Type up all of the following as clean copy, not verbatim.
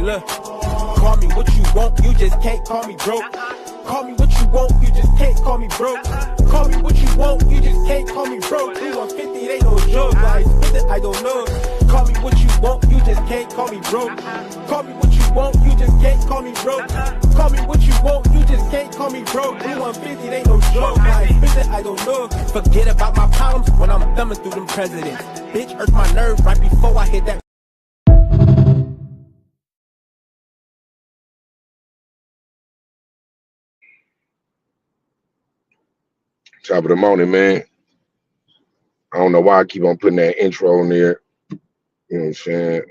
look. Call me what you want, you just can't call me broke. Call me what you want, you just can't call me broke. Call me what you want, you just can't call me broke. 350, it ain't no joke, but I spend it, I don't know. Call me what you want, you just can't call me broke. Call me what you want, you just can't call me broke. Call me what you want, you just can't call me broke. 150, it ain't no joke, but I spend it, I don't know. Forget about my problems when I'm thumbing through them presidents. Bitch hurt my nerve right before I hit that. Top of the morning, man. I don't know why I keep on putting that intro on there. You know what I'm saying?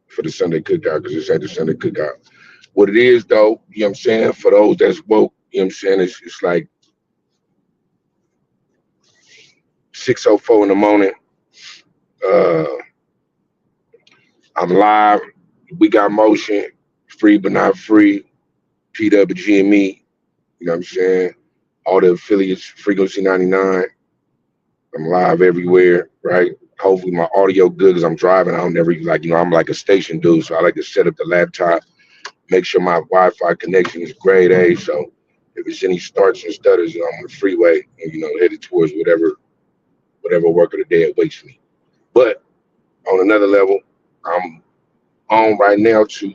For the Sunday cookout, because it's at the Sunday cookout. What it is, though, you know what I'm saying? For those that's woke, you know what I'm saying? It's like 6:04 in the morning. I'm live. We got motion, free but not free. PWG and me, you know what I'm saying? All the affiliates, Frequency 99. I'm live everywhere, right? Hopefully my audio good because I'm driving. I don't never like, I'm like a station dude, so I like to set up the laptop, make sure my Wi-Fi connection is grade A. So if it's any starts and stutters, I'm on the freeway and headed towards whatever work of the day awaits me. But on another level, I'm on right now to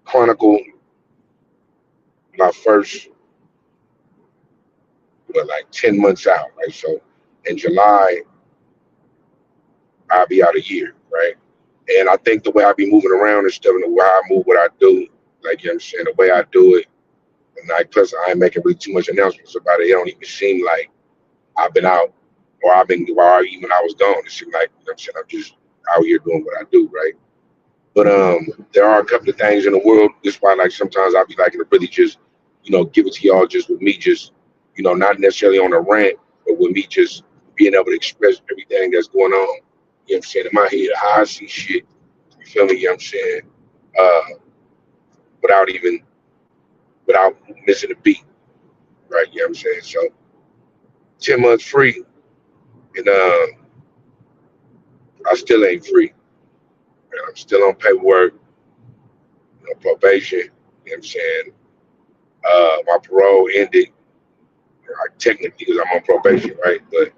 chronicle my first, like 10 months out, right? So in July, I'll be out a year, right? And I think the way I be moving around and stuff and the way I move what I do, like, you know what I'm saying, the way I do it, and like, plus I ain't making really too much announcements about it. It don't even seem like I've been out or or even I was gone. It seemed like, you know what I'm saying, I'm just out here doing what I do, right? But there are a couple of things in the world. That's why, like, sometimes I'll be like to really just, give it to y'all just with me, just, not necessarily on a rant, but with me just being able to express everything that's going on. You know what I'm saying? In my head, how I see shit. You feel me? You know what I'm saying? Without missing a beat, right? You know what I'm saying? So 10 months free, and I still ain't free. And I'm still on paperwork, probation. You know what I'm saying? My parole ended, technically, because I'm on probation, right? But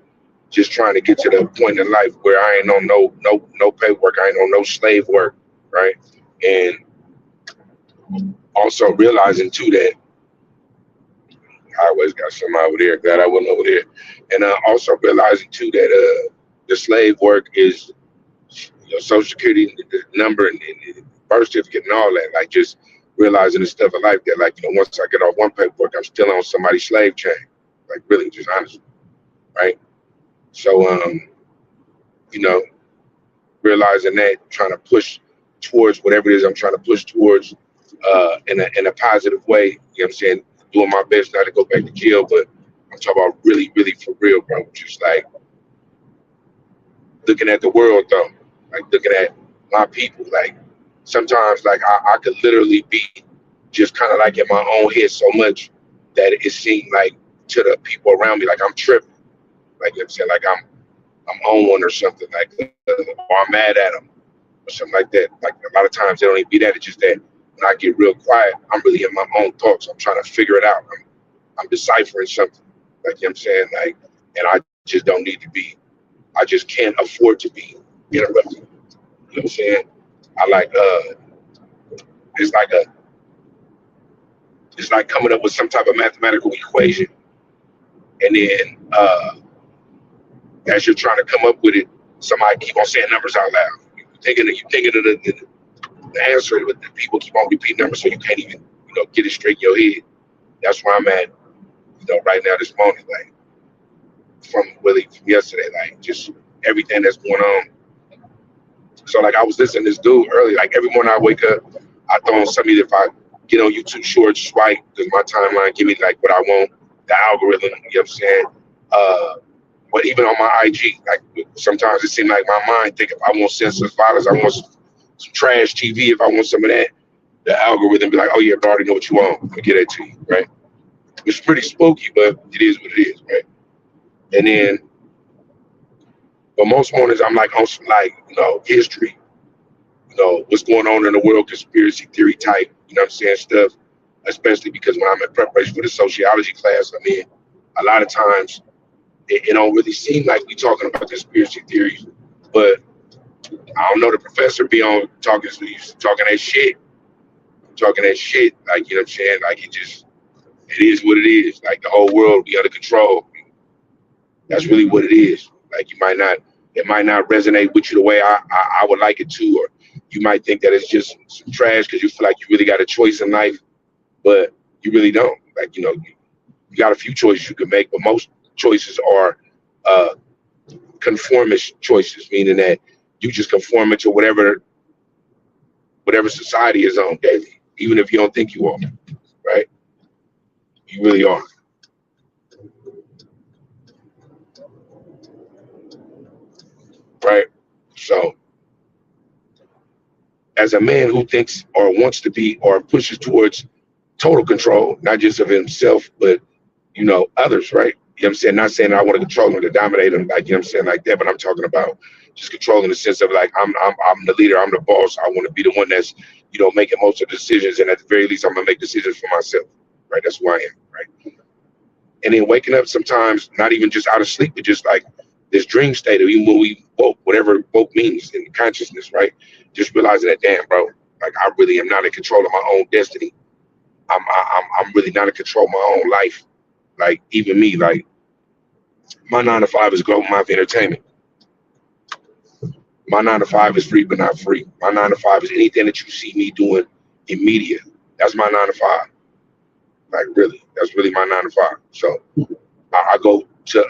just trying to get to the point in life where I ain't on no paperwork, I ain't on no slave work, right? And also realizing too that I always got somebody over there, glad I wasn't over there. And also realizing too that the slave work is Social Security, the number and birth certificate and all that, like just realizing the stuff of life that, like, once I get off one paperwork, I'm still on somebody's slave chain, like really just honestly, right? So, realizing that, trying to push towards whatever it is I'm trying to push towards in a positive way, you know what I'm saying? Doing my best not to go back to jail, but I'm talking about really, really for real, bro. Just like looking at the world though, like looking at my people, like sometimes like I could literally be just kind of like in my own head so much that it seemed like to the people around me, like I'm tripping, like, you know what I'm saying, like I'm on one or something, like, or I'm mad at them or something like that. Like a lot of times they don't even be that. It's just that when I get real quiet, I'm really in my own thoughts. I'm trying to figure it out. I'm deciphering something, like, you know what I'm saying, like, and I just don't need to be. I just can't afford to be interrupted. You know what I'm saying? I like it's like coming up with some type of mathematical equation, and then as you're trying to come up with it, somebody keep on saying numbers out loud. You thinking of the answer, but the people keep on repeating numbers, so you can't even get it straight in your head. That's where I'm at, right now, this morning, like from yesterday, like just everything that's going on. So like I was listening to this dude early, like every morning I wake up, I throw on something. If I get on YouTube Shorts, swipe, because my timeline give me like what I want, the algorithm, you know what I'm saying? But even on my IG, like sometimes it seems like my mind think if I want senseless violence, I want some trash TV, if I want some of that, the algorithm be like, oh yeah, I already know what you want, I'll get that to you, right? It's pretty spooky, but it is what it is, right? And then, but most mornings I'm like on some like, history, what's going on in the world, conspiracy theory type, stuff, especially because when I'm in preparation for the sociology class I'm in, a lot of times it don't really seem like we talking about conspiracy theories, but I don't know, the professor be on talking that shit, like, like it is what it is, like the whole world be under control. That's really what it is. Like it might not resonate with you the way I would like it to, or you might think that it's just some trash because you feel like you really got a choice in life, but you really don't. Like, you got a few choices you can make, but most choices are uh, conformist choices, meaning that you just conform into whatever society is on daily, even if you don't think you are, right? You really are, right? So as a man who thinks or wants to be or pushes towards total control, not just of himself, but others, right? You know what I'm saying? Not saying I want to control them to dominate them, like, like that, but I'm talking about just control in the sense of like I'm the leader, I'm the boss. I want to be the one that's, making most of the decisions, and at the very least I'm gonna make decisions for myself. Right. That's who I am, right? And then waking up sometimes, not even just out of sleep, but just like this dream state of even when we woke, whatever woke means in consciousness, right? Just realizing that, damn, bro, like I really am not in control of my own destiny. I'm really not in control of my own life. Like even me, like my 9 to 5 is global mind entertainment. My 9 to 5 is free but not free. My 9 to 5 is anything that you see me doing in media. That's my 9 to 5. Like really, that's really my 9 to 5. So I go to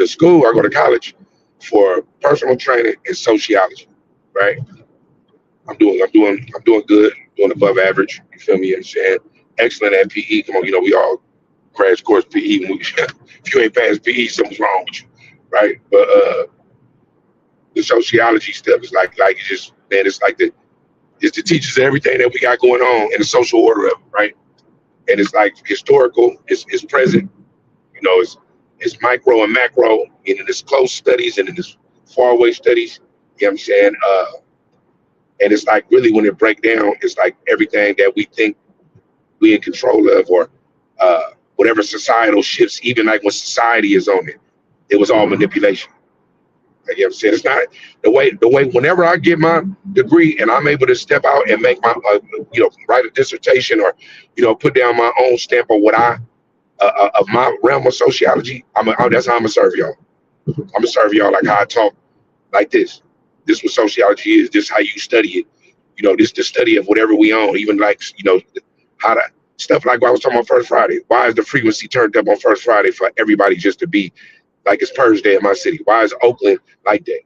school. I go to college for personal training and sociology. Right. I'm doing good. Doing above average. You feel me? I'm saying excellent at PE. Come on, we all crash course PE. If you ain't passed PE, something's wrong with you, right? But the sociology stuff is like it's just, man, it's the teachers of everything that we got going on in the social order of it, right? And it's like historical, it's present, it's micro and macro, and then it's close studies and then it's far away studies. You know what I'm saying? And it's like really when it break down, it's like everything that we think we in control of, or whatever societal shifts, even like when society is on it, it was all manipulation. Like, you know what I'm saying? It's not the way whenever I get my degree and I'm able to step out and make my write a dissertation, or put down my own stamp on what I of my realm of sociology, that's how I'm gonna serve y'all. I'm gonna serve y'all like how I talk, like this. This is what sociology is. This is how you study it. This the study of whatever we own, even like how to stuff like what I was talking about First Friday. Why is the frequency turned up on First Friday for everybody just to be like it's Purge Day in my city? Why is Oakland like that?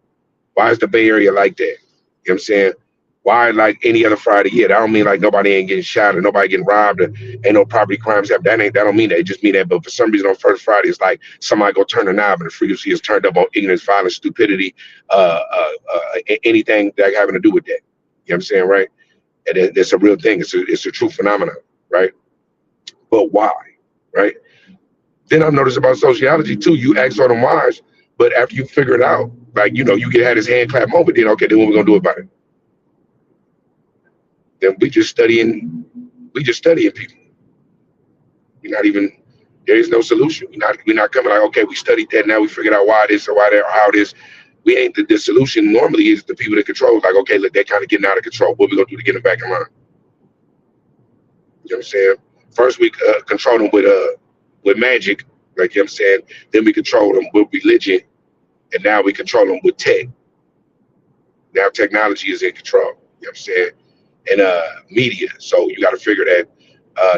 Why is the Bay Area like that? You know what I'm saying? Why like any other Friday? Yeah, that don't mean like nobody ain't getting shot or nobody getting robbed or ain't no property crimes happen. That don't mean that. It just mean that. But for some reason on First Friday, it's like somebody go turn a knob and the frequency is turned up on ignorance, violence, stupidity, anything that having to do with that. You know what I'm saying, right? And it's a real thing. It's a true phenomenon, right? But why, right? Then I've noticed about sociology too. You ask all them whys, but after you figure it out, like you get had this hand clap moment. Then okay, then what we gonna do about it? Then we just studying people. We're not even. There is no solution. We're not coming like, okay, we studied that, now we figured out why this or why that or how this. We ain't the solution. Normally is the people that control. Like, okay, look, they're kind of getting out of control. What we gonna do to get them back in line? You know what I'm saying? First we control them with magic, like, you know what I'm saying? Then we control them with religion, and now we control them with tech. Now technology is in control. You know what I'm saying? And media. So you got to figure that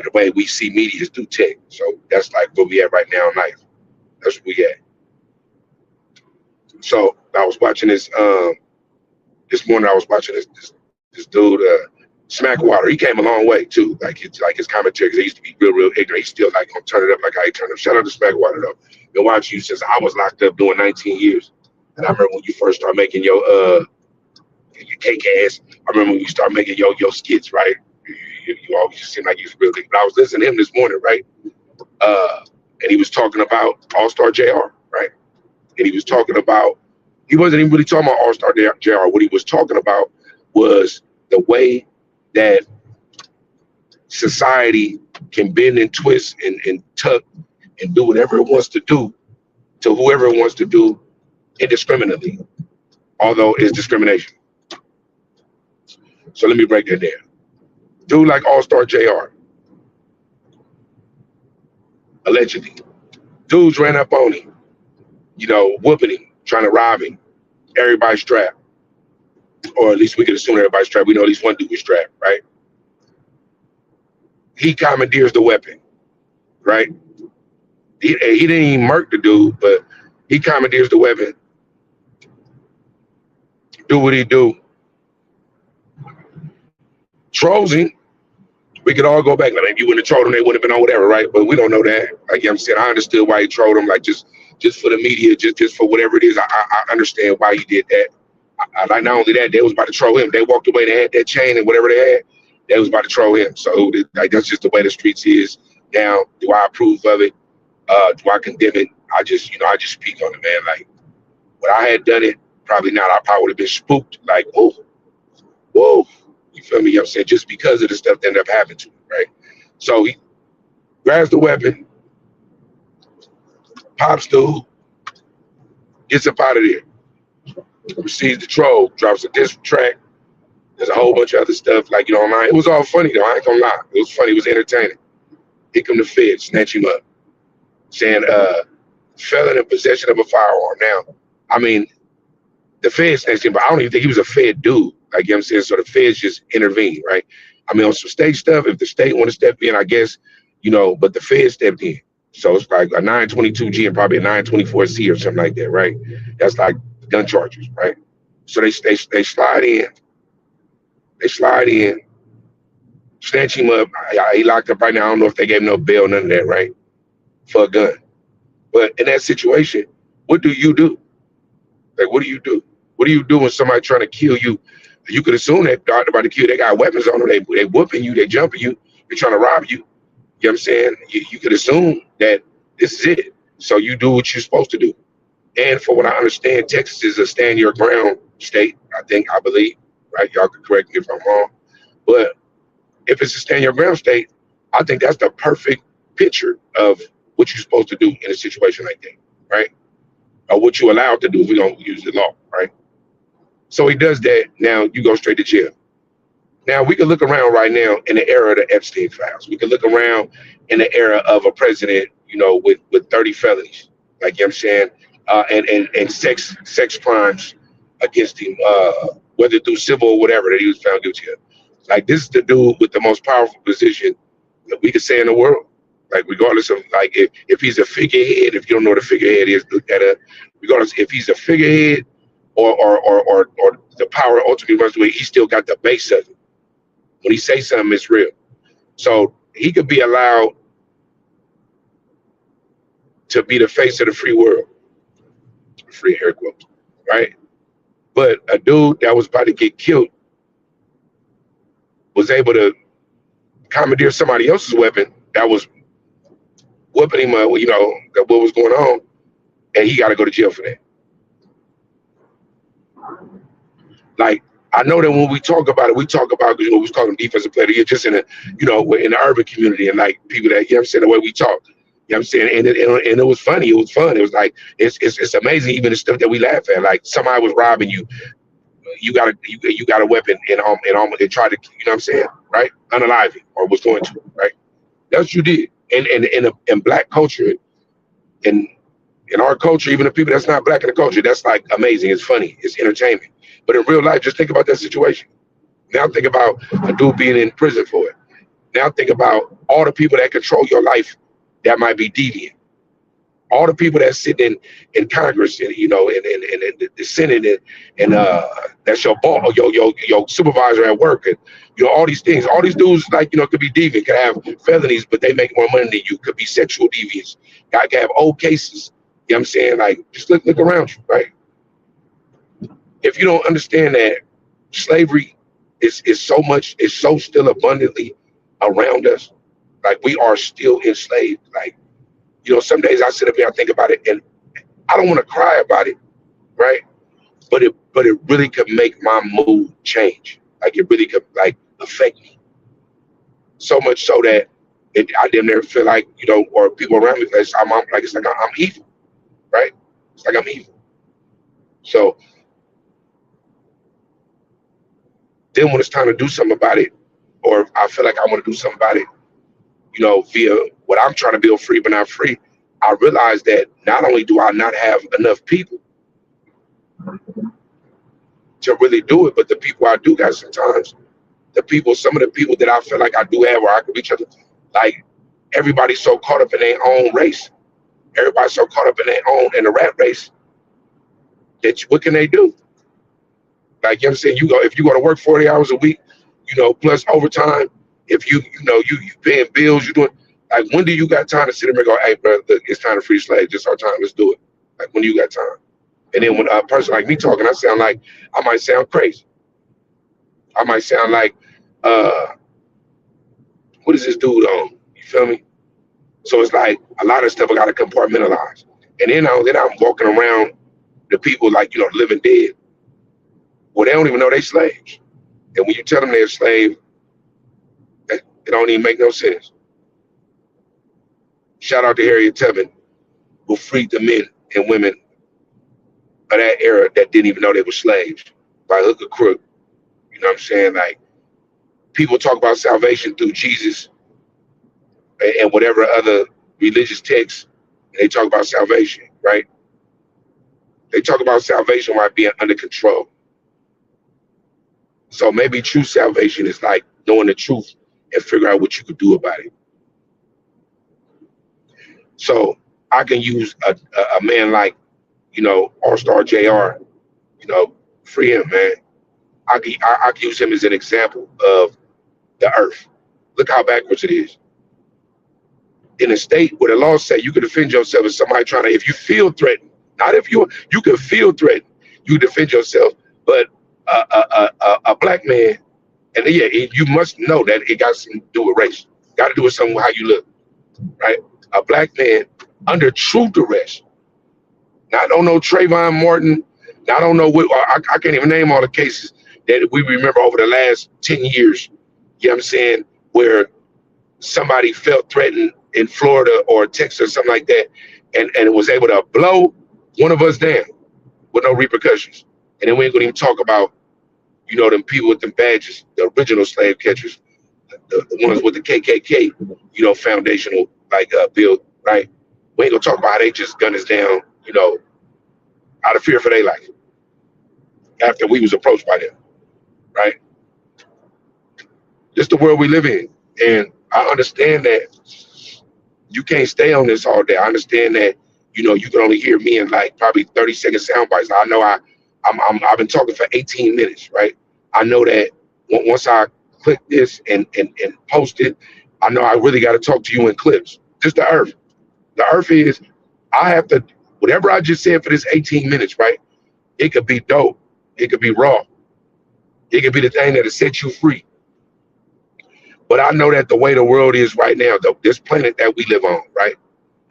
the way we see media is through tech. So that's like where we at right now in life. That's where we at. So I was watching this this morning. I was watching this dude Smack Water. He came a long way too. Like his commentary, because he used to be real ignorant. He's still like gonna turn it up like how he turned up. Shout out to Smack Water though. Been watching you since I was locked up doing 19 years. And I remember when you first started making your cake ass. I remember when you started making your skits, right? You always just seemed like you was real good. But I was listening to him this morning, right? And he was talking about All Star JR, right? And he was talking about He wasn't even really talking about All-Star JR. What he was talking about was the way that society can bend and twist and tuck and do whatever it wants to do to whoever it wants to do indiscriminately, although it's discrimination. So let me break that down. Dude like All-Star JR, allegedly. Dudes ran up on him, whooping him, trying to rob him. Everybody's strapped. Or at least we could assume everybody's strapped. We know at least one dude was strapped, right? He commandeers the weapon, right? He didn't even murk the dude, but he commandeers the weapon. Do what he do. Trolls him. We could all go back. Like, if you wouldn't have trolled him, they wouldn't have been on whatever, right? But we don't know that. Like I'm saying, I understood why he trolled him, like just for the media, just for whatever it is. I understand why he did that. Like not only that, they was about to troll him. They walked away, they had that chain and whatever they had, they was about to troll him. So like that's just the way the streets is now. Do I approve of it? Do I condemn it? I just speak on it, man. Like when I had done it, probably not. I probably would have been spooked. Like, whoa. You feel me? I'm saying just because of the stuff that ended up happening to him, right? So he grabs the weapon, pops dude, gets up out of there, receives the troll, drops a diss track. There's a whole bunch of other stuff, like, online. It was all funny, though. I ain't gonna lie. It was funny. It was entertaining. Here come the feds, snatch him up, saying, felon in possession of a firearm. Now, I mean, the feds snatched him, but I don't even think he was a fed dude. Like, I'm saying? So the feds just intervened, right? I mean, on some state stuff, if the state want to step in, I guess, but the feds stepped in. So it's like a 922G and probably a 924C or something like that, right? That's like gun charges, right? So they slide in. They slide in, snatch him up. He locked up right now. I don't know if they gave him no bail, none of that, right? For a gun. But in that situation, what do you do? Like, what do you do? What do you do when somebody trying to kill you? You could assume that they're about to kill. They got weapons on them. They whooping you. They jumping you. They're trying to rob you. You know what I'm saying? You could assume that this is it. So you do what you're supposed to do. And for what I understand, Texas is a stand your ground state. I believe, right? Y'all can correct me if I'm wrong. But if it's a stand your ground state, I think that's the perfect picture of what you're supposed to do in a situation like that, right? Or what you're allowed to do if we don't use the law, right? So he does that. Now you go straight to jail. Now we can look around right now in the era of the Epstein files. We can look around in the era of a president, with 30 felonies, like, I'm saying, and sex crimes against him, whether through civil or whatever that he was found guilty of. Like, this is the dude with the most powerful position that we could say in the world. Like, regardless of, like, if he's a figurehead, if you don't know what a figurehead is, look at it. Regardless if he's a figurehead or the power ultimately runs away, he still got the base of it. When he says something, it's real. So he could be allowed to be the face of the free world. Free air quotes, right? But a dude that was about to get killed was able to commandeer somebody else's weapon that was whooping him, what was going on, and he got to go to jail for that. Like, I know that when we talk about it, we because we call them defensive players. You're just in in the urban community and like people that, I'm saying, the way we talk. You know what I'm saying? And it was funny. It was fun. It was like, it's amazing, even the stuff that we laugh at. Like, somebody was robbing you. You got a weapon and they tried to, you know what I'm saying, right? Unalive it or was going to, right? That's what you did. And in black culture, in our culture, even the people that's not black in the culture, that's like amazing. It's funny. It's entertainment. But in real life, just think about that situation. Now think about a dude being in prison for it. Now think about all the people that control your life that might be deviant. All the people that sit in Congress and in the Senate and that's your boss or your supervisor at work and all these things. All these dudes could be deviant, could have felonies, but they make more money than you. Could be sexual deviants. Guy could have old cases. You know what I'm saying? Like, just look around you, right? If you don't understand that slavery is so still abundantly around us, like, we are still enslaved. Like, some days I sit up here, I think about it, and I don't want to cry about it, right? but it really could make my mood change. Like it really could like affect me so much so that I damn near feel like or people around me it's like I'm evil, right? It's like I'm evil. So then when it's time to do something about it, or I feel like I want to do something about it, via what I'm trying to build free but not free, I realize that not only do I not have enough people to really do it, but the people I do got sometimes, some of the people that I feel like I do have where I can reach out to, like everybody's so caught up in their own race. Everybody's so caught up in in the rat race that what can they do? Like you know what I'm saying, if you go to work 40 hours a week, plus overtime, if you paying bills, you doing like when do you got time to sit there and go, hey bro, look, it's time to free slave, just our time, let's do it. Like when do you got time? And then when a person like me talking, I might sound crazy. I might sound like what is this dude on? You feel me? So it's like a lot of stuff I gotta compartmentalize. And then I'm walking around the people like, living dead. Well, they don't even know they slaves. And when you tell them they're a slave, it don't even make no sense. Shout out to Harriet Tubman, who freed the men and women of that era that didn't even know they were slaves by hook or crook. You know what I'm saying? Like people talk about salvation through Jesus and whatever other religious texts, they talk about salvation, right? They talk about salvation while being under control. So maybe true salvation is like knowing the truth and figure out what you could do about it. So I can use a man like, All-Star JR, free him, man. I can use him as an example of the earth. Look how backwards it is. In a state where the laws say you can defend yourself as somebody if you feel threatened, not if you can feel threatened, you defend yourself. But a black man, and yeah, you must know that it got something to do with race. Got to do with something with how you look, right? A black man under true duress. Now, I don't know Trayvon Martin. Now, I don't know what I can't even name all the cases that we remember over the last 10 years. You know what I'm saying? Where somebody felt threatened in Florida or Texas or something like that, and it was able to blow one of us down with no repercussions. And then we ain't gonna even talk about, them people with them badges, the original slave catchers, the ones with the KKK, foundational build, right? We ain't gonna talk about how they just gunned us down, out of fear for their life after we was approached by them, right? This the world we live in, and I understand that you can't stay on this all day. I understand that, you can only hear me in like probably 30-second sound bites. I know I've been talking for 18 minutes, right? I know that once I click this and post it, I know I really got to talk to you in clips. Just the earth. The earth is, I have to, whatever I just said for this 18 minutes, right? It could be dope. It could be raw. It could be the thing that'll set you free. But I know that the way the world is right now, this planet that we live on, right?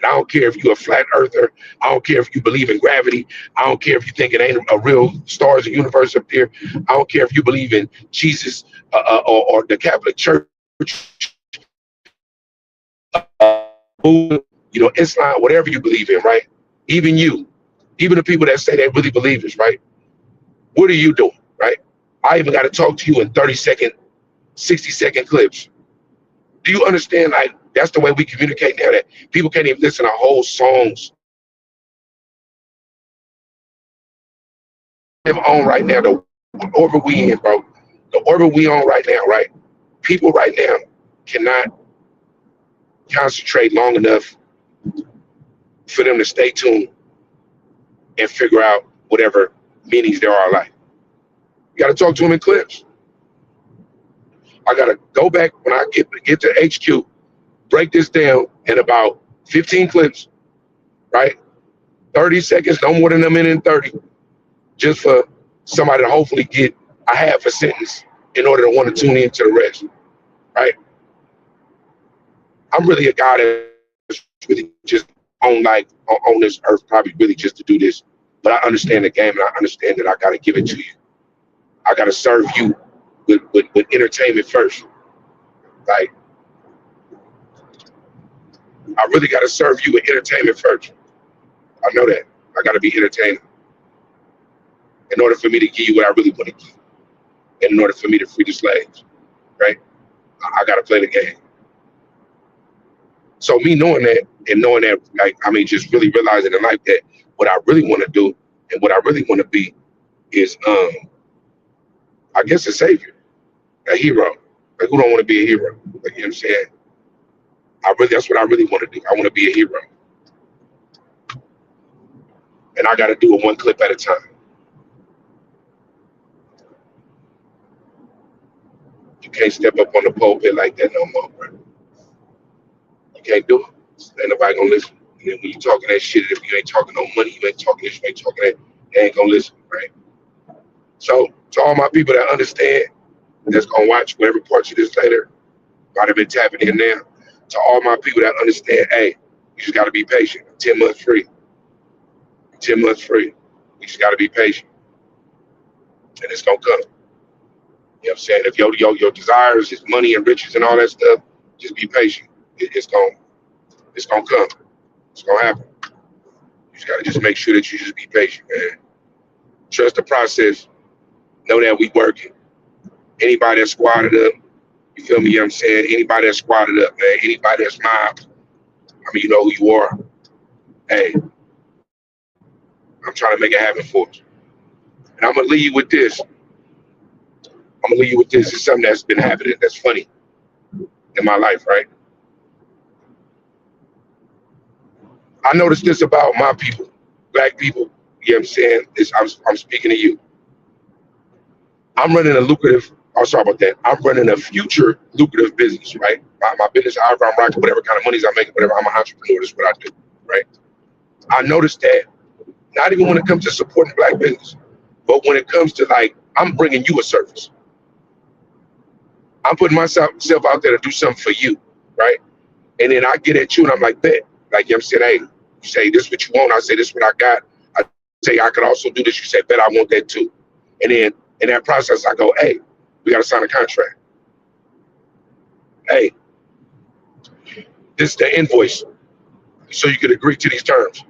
And I don't care if you're a flat earther. I don't care if you believe in gravity. I don't care if you think it ain't a real stars and universe up there. I don't care if you believe in Jesus or the Catholic Church, Islam, whatever you believe in, right? Even the people that say they really believe this, right? What are you doing, right? I even got to talk to you in 30-second, 60-second clips. Do you understand? Like, that's the way we communicate now, that people can't even listen to whole songs. Live on right now, the orbit we in, bro. The orbit we on right now, right? People right now cannot concentrate long enough for them to stay tuned and figure out whatever meanings there are in life. You got to talk to them in clips. I got to go back when I get to HQ, break this down in about 15 clips, right? 30 seconds, no more than a minute and 30, just for somebody to hopefully get a half a sentence in order to want to tune into the rest, right? I'm really a guy that's really just on this earth, probably really just to do this. but I understand the game, and I understand that I got to give it to you. I got to serve you with entertainment first. Like, I really got to serve you with entertainment first. I know that. I got to be entertaining in order for me to give you what I really want to give, and in order for me to free the slaves, right? I got to play the game. So me knowing that, and knowing that, like, I mean, just really realizing in life that what I really want to do and what I really want to be is, I guess, a savior, a hero. Like, who don't want to be a hero? Like, you know what I'm saying? That's what I really want to do. I want to be a hero. And I got to do it one clip at a time. You can't step up on the pulpit like that no more, bro. You can't do it. Ain't nobody gonna listen. And then when you talking that shit, if you ain't talking no money, you ain't talking this, you ain't talking that, they ain't gonna listen, right? So to all my people that understand, that's gonna watch whatever parts of this later, might have been tapping in now. To all my people that understand, hey, you just gotta be patient. 10 months free. 10 months free. You just gotta be patient. And it's gonna come. You know what I'm saying? If your desires is money and riches and all that stuff, just be patient. It's gonna come. It's gonna happen. You just gotta just make sure that you just be patient, man. Trust the process. Know that we working. Anybody that squatted up, you feel me? You know what I'm saying? Anybody that squatted up, man. Anybody that's mobbed, I mean, you know who you are. Hey, I'm trying to make it happen for us. And I'm gonna leave you with this. It's something that's been happening that's funny in my life, right? I noticed this about my people, black people. You know what I'm saying? I'm speaking to you. I'm running a lucrative, sorry about that. I'm running a future lucrative business, right? My business, however I'm rocking, whatever kind of monies I'm making, whatever, I'm an entrepreneur, that's what I do, right? I noticed that not even when it comes to supporting black business, but when it comes to, like, I'm bringing you a service. I'm putting myself out there to do something for you, right? And then I get at you and I'm like, bet. Like, you know what I'm saying? Hey, you say this what you want. I say this what I got. I say I could also do this. You say, bet I want that too. And then in that process, I go, hey, we got to sign a contract. Hey, this is the invoice. So you could agree to these terms.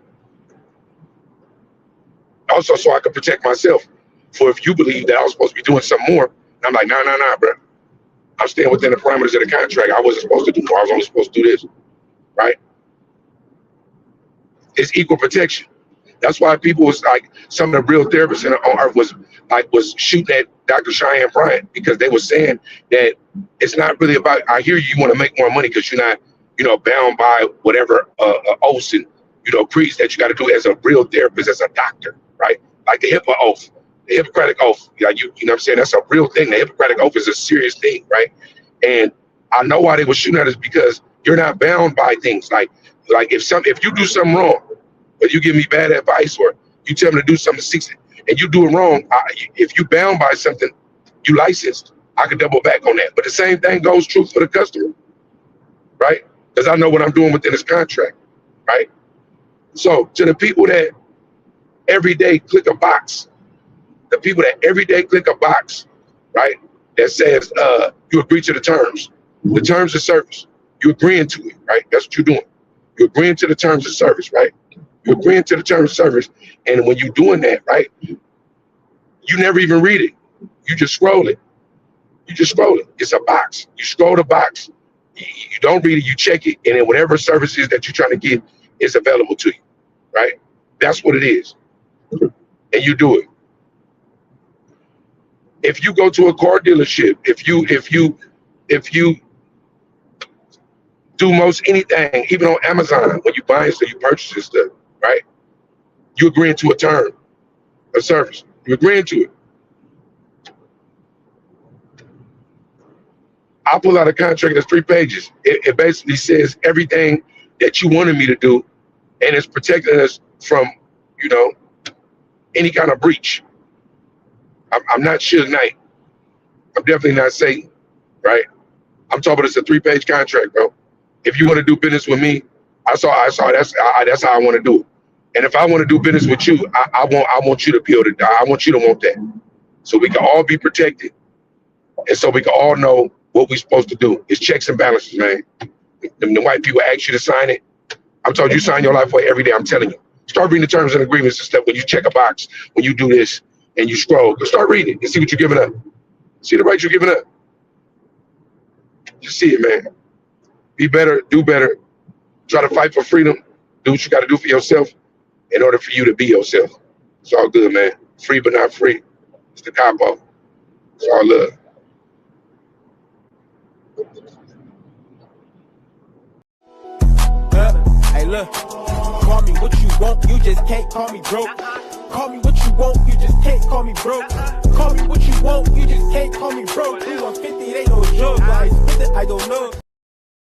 Also, so I could protect myself for if you believe that I was supposed to be doing something more. I'm like, nah, bro. I'm staying within the parameters of the contract. I wasn't supposed to do more. I was only supposed to do this, right? It's equal protection. That's why people was like, some of the real therapists in the art was shooting at Dr. Cheyenne Bryant, because they were saying that it's not really about, I hear you want to make more money because you're not, bound by whatever oaths and, creeds that you got to do as a real therapist, as a doctor, right? Like the HIPAA oath, the Hippocratic oath. You know what I'm saying? That's a real thing. The Hippocratic oath is a serious thing, right? And I know why they were shooting at us, because you're not bound by things. Like if you do something wrong, or you give me bad advice, or you tell me to do something and you do it wrong, if you bound by something, you licensed, I could double back on that. But the same thing goes true for the customer, right? Because I know what I'm doing within this contract, right? So to the people that every day click a box, right, that says you agree to the terms of service, you agreeing to it, right? That's what you're doing. You're agreeing to the terms of service, right? You're agreeing to the terms of service. And when you're doing that, right, you never even read it. You just scroll it. It's a box. You scroll the box. You don't read it. You check it. And then whatever services that you're trying to get is available to you, right? That's what it is. And you do it. If you go to a car dealership, if you do most anything, even on Amazon, when you buy stuff, you purchase stuff, right? You agreeing to a term, a service. You agreeing to it. I pull out a contract that's 3 pages. It basically says everything that you wanted me to do, and it's protecting us from, any kind of breach. I'm not Suge Knight. I'm definitely not Satan, right? I'm talking about it's a 3-page contract, bro. If you want to do business with me, I saw that's how I want to do it. And if I want to do business with you, I want you to be able to. I want you to want that, so we can all be protected, and so we can all know what we're supposed to do. It's checks and balances, man. The white people ask you to sign it. I'm told you sign your life away every day. I'm telling you. Start reading the terms and agreements and stuff. When you check a box, when you do this, and you scroll, start reading it and see what you're giving up. See the rights you're giving up. Just see it, man. Be better, do better. Try to fight for freedom. Do what you got to do for yourself in order for you to be yourself. It's all good, man. Free but not free. It's the combo. It's all love. Hey, look. Call me what you want, you just can't call me broke. Call me what you want, you just can't call me broke. Call me what you want, you just can't call me broke. 2 on 50, it ain't no joke. Like, I don't know.